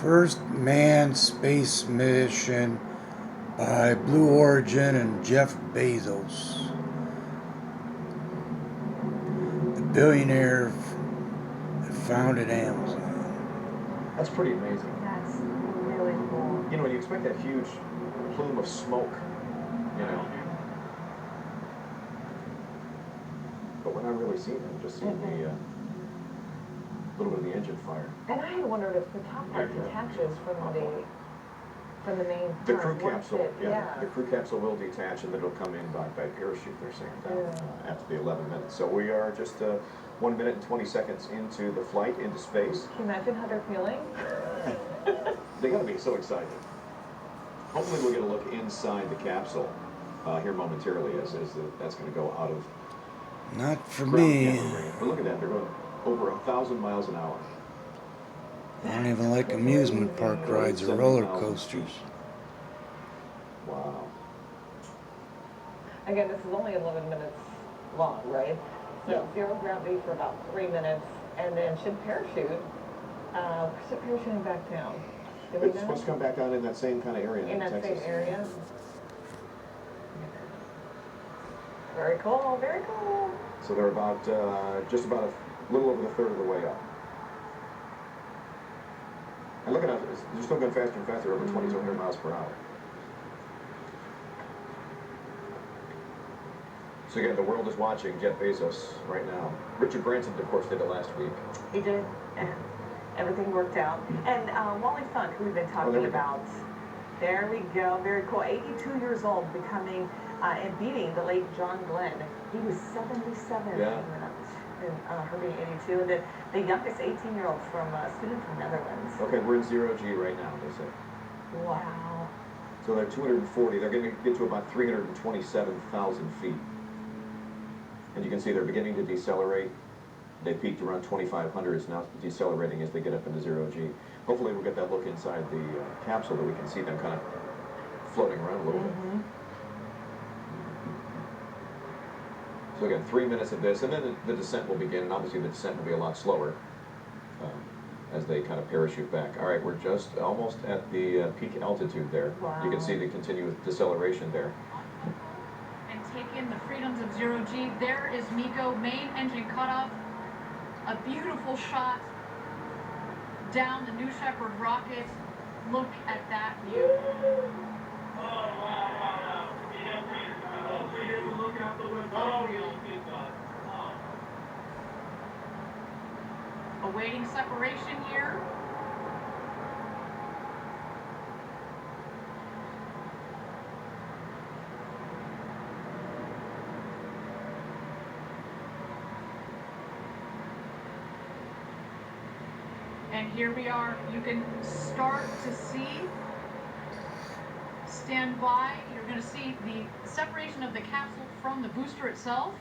First manned space mission by Blue Origin and Jeff Bezos, the billionaire that founded Amazon. That's pretty amazing. That's really cool. You know, when you expect that huge plume of smoke, you know. But we're not really seeing it, just seeing the little bit of the engine fire. And I had wondered if the top part detaches from the main The part. crew capsule, Yeah. the crew capsule will detach and then it'll come in by parachute, they're saying, after the 11 minutes. So we are just 1 minute and 20 seconds into the flight into space. Can you imagine how they're feeling? They gotta be so excited. Hopefully we'll get a look inside the capsule here momentarily as that's going to go out of Not for ground me. camera range. But look at that, they're going over 1,000 miles an hour. I don't even like amusement park rides or roller coasters. Wow. Again, this is only 11 minutes long, right? So Yeah. zero gravity for about 3 minutes, and then should parachute. Where's it parachuting back down? Do we It's know? supposed to come back down in that same kind of area In that Texas. same area. Very cool, very cool. So they're about, just about a little over the third of the way up. And look at that, they're still going faster and faster, over 2,200 miles per hour. So again, the world is watching Jeff Bezos right now. Richard Branson, of course, did it last week. He did, and everything worked out. And Wally Funk, who we've been talking about, there we go, very cool. 82 years old, becoming and beating the late John Glenn. He was 77 Yeah. and her being 82. And then the youngest 18-year-old from a student from Netherlands. Okay, we're in zero G right now, they say. Wow. So they're 240. They're going to get to about 327,000 feet. And you can see they're beginning to decelerate. They peaked around 2,500. It's now decelerating as they get up into zero G. Hopefully we'll get that look inside the capsule that we can see them kind of floating around a little bit. So again, 3 minutes of this, and then the descent will begin. And obviously the descent will be a lot slower as they kind of parachute back. All right, we're just almost at the peak altitude there. Wow. You can see the continuous deceleration there. And take in the freedoms of zero G. There is MECO, main engine cutoff. A beautiful shot down the New Shepard rocket. Look at that view. Awaiting separation here. And here we are. You can start to see, stand by. You're going to see the separation of the capsule from the booster itself.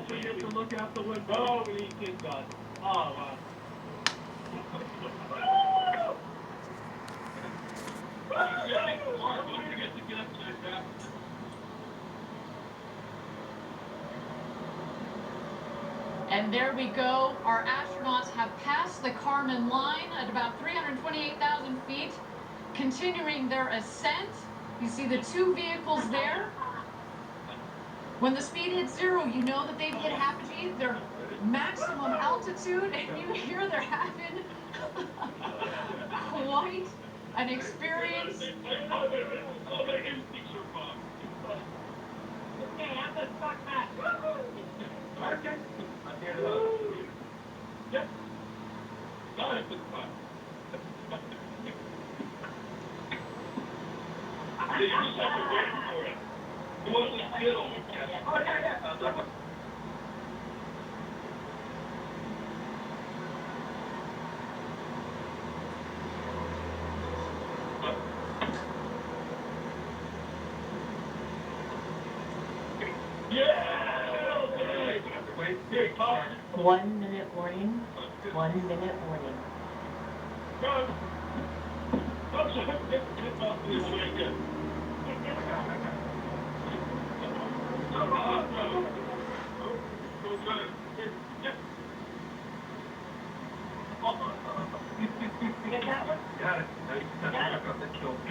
We get to look out the window when he gets done. Oh, wow. And there we go. Our astronauts have passed the Kármán line at about 328,000 feet, continuing their ascent. You see the two vehicles there. When the speed hits zero, you know that they've hit apogee, their maximum altitude, and you hear they're having quite an experience. 1 minute warning. 1 minute warning. You get that one? Got it. Got it.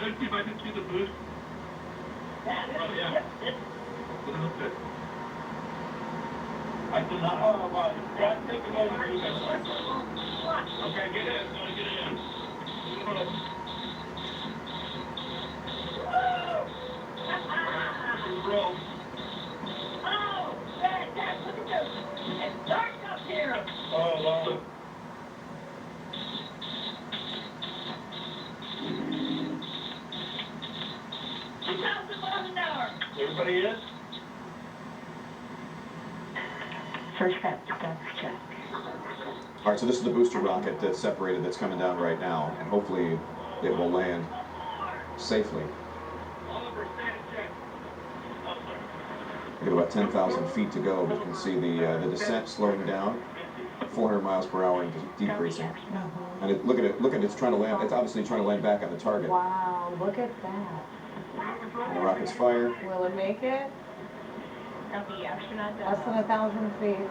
Let's see if I can see the boost. Yeah. I do not know about it. Yeah, take it over. Okay, get in. Get in. Bro. Oh, Dad, look at this. It's dark up here. Oh, wow. 2,000 miles an hour. Everybody is? First step, check. All right, so this is the booster rocket that's separated, that's coming down right now, and hopefully it will land safely. We got about 10,000 feet to go, but you can see the descent slowing down, 400 miles per hour and decreasing. And look at it, it's trying to land, it's obviously trying to land back on the target. Wow, look at that. And the rocket's fire. Will it make it? Copy, astronaut. Less than 1,000 feet.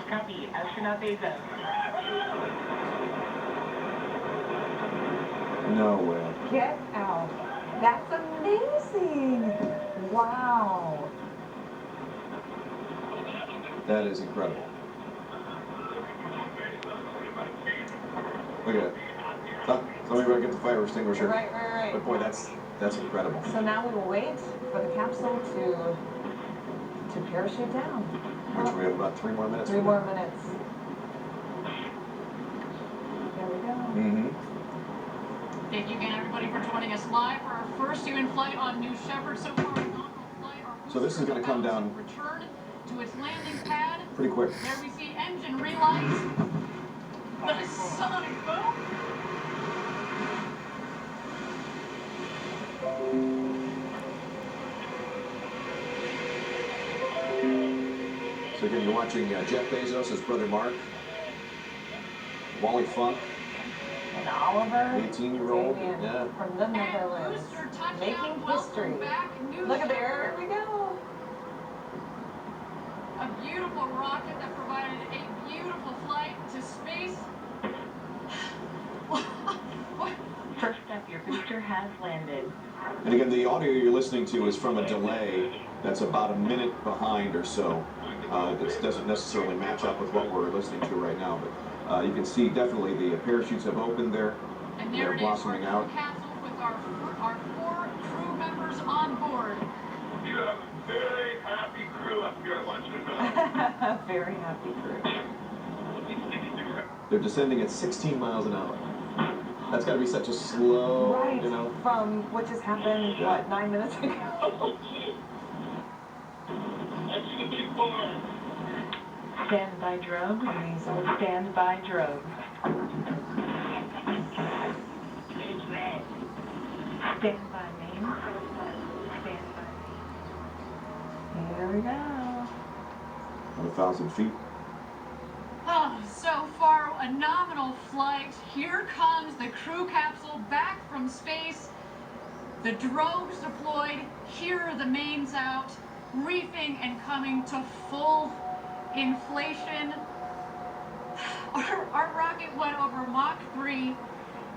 Copy, astronaut Bezoz. No way. Get out. That's amazing. Wow. That is incredible. Look at it. Somebody better get the fire extinguisher. Right. But boy, that's incredible. So now we will wait for the capsule to parachute down. Which we have about 3 more minutes. 3 more minutes. There we go. Mm-hmm. Thank you again, everybody, for joining us live for our first human flight on New Shepard. So far, inaugural flight. So this is going to come down return to its landing pad. pretty quick. There we see engine relights. The sonic boom. So again, you're watching Jeff Bezos, his brother Mark, Wally Funk, And Oliver, 18-year-old, Damien yeah. from the Netherlands, Booster touchdown. making history. Welcome back, New Look at Shepard. there we go. A beautiful rocket that provided a beautiful flight to space. First up, your booster has landed. And again, the audio you're listening to is from a delay that's about a minute behind or so. This doesn't necessarily match up with what we're listening to right now, but you can see definitely the parachutes have opened there. And They're there it is, our blossoming out. crew capsule with our 4 crew members on board. You have a very happy crew up here, I want you to know. Very happy crew. They're descending at 16 miles an hour. That's got to be such a slow, Right, you know. from what just happened, Yeah. what, 9 minutes ago? That's the big boy. Stand by drogue. Amazing. Stand by drogue. Stand by main. Stand by. Here we go. 1,000 feet. Oh, so far, a nominal flight. Here comes the crew capsule back from space. The drogues deployed. Here are the mains out, reefing and coming to full inflation. Our rocket went over Mach 3,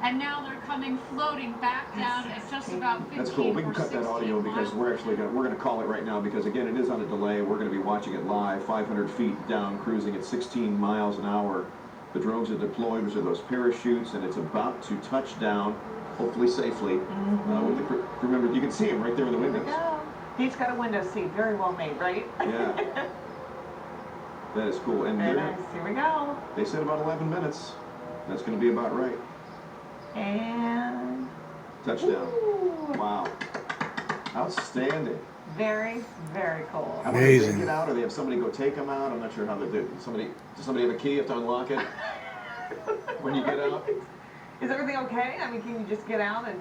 and now they're coming floating back down at just about 15 That's cool. We can or cut that 16 audio because miles. we're going to call it right now because again it is on a delay. We're going to be watching it live, 500 feet down, cruising at 16 miles an hour. The drones are deployed, which are those parachutes, and it's about to touch down, hopefully safely. With the crew. Remember, you can see him right there in the Here we windows. go. He's got a window seat, very well made, right? Yeah. That is cool. And Very nice. Here we go. they said about 11 minutes. That's going to be about right. And Touchdown. ooh, Wow. Outstanding. very, very cool. How do they Amazing. get out, or they have somebody go take them out? I'm not sure how they do. Does somebody have a key? You have to unlock it when you get out? Is everything okay? I mean, can you just get out and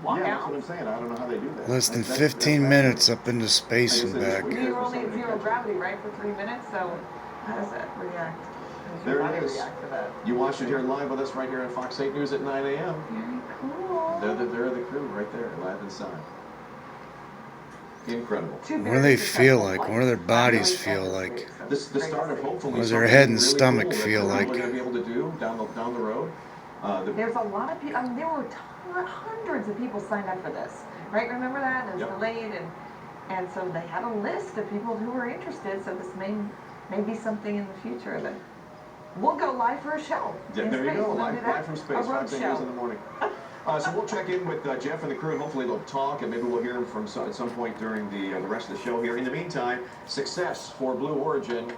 walk Yeah, that's out. what I'm saying. I don't know how they do that. Less than That's 15 minutes up into space and back. You're only at zero gravity, right, for 3 minutes, so how does that react? How does your There body it is. react to that? You watched it here live with us right here on Fox 8 News at 9 a.m. Very cool. They're the crew right there, live inside. Incredible. What do they feel like? What do their bodies feel like? The start of hopefully What does their something head and really stomach cool that feel people like? are going to be able to do down the road. There's a lot of people, I mean, there were hundreds of people signed up for this, right? Remember that? It was Yep. delayed, and so they had a list of people who were interested, so this may be something in the future that we'll go live for a show. Yeah, in there you space. go, We'll do live that. from A space, road Fox 8 News show. in the morning. So we'll check in with Jeff and the crew, and hopefully they'll talk, and maybe we'll hear them at some point during the rest of the show here. In the meantime, success for Blue Origin.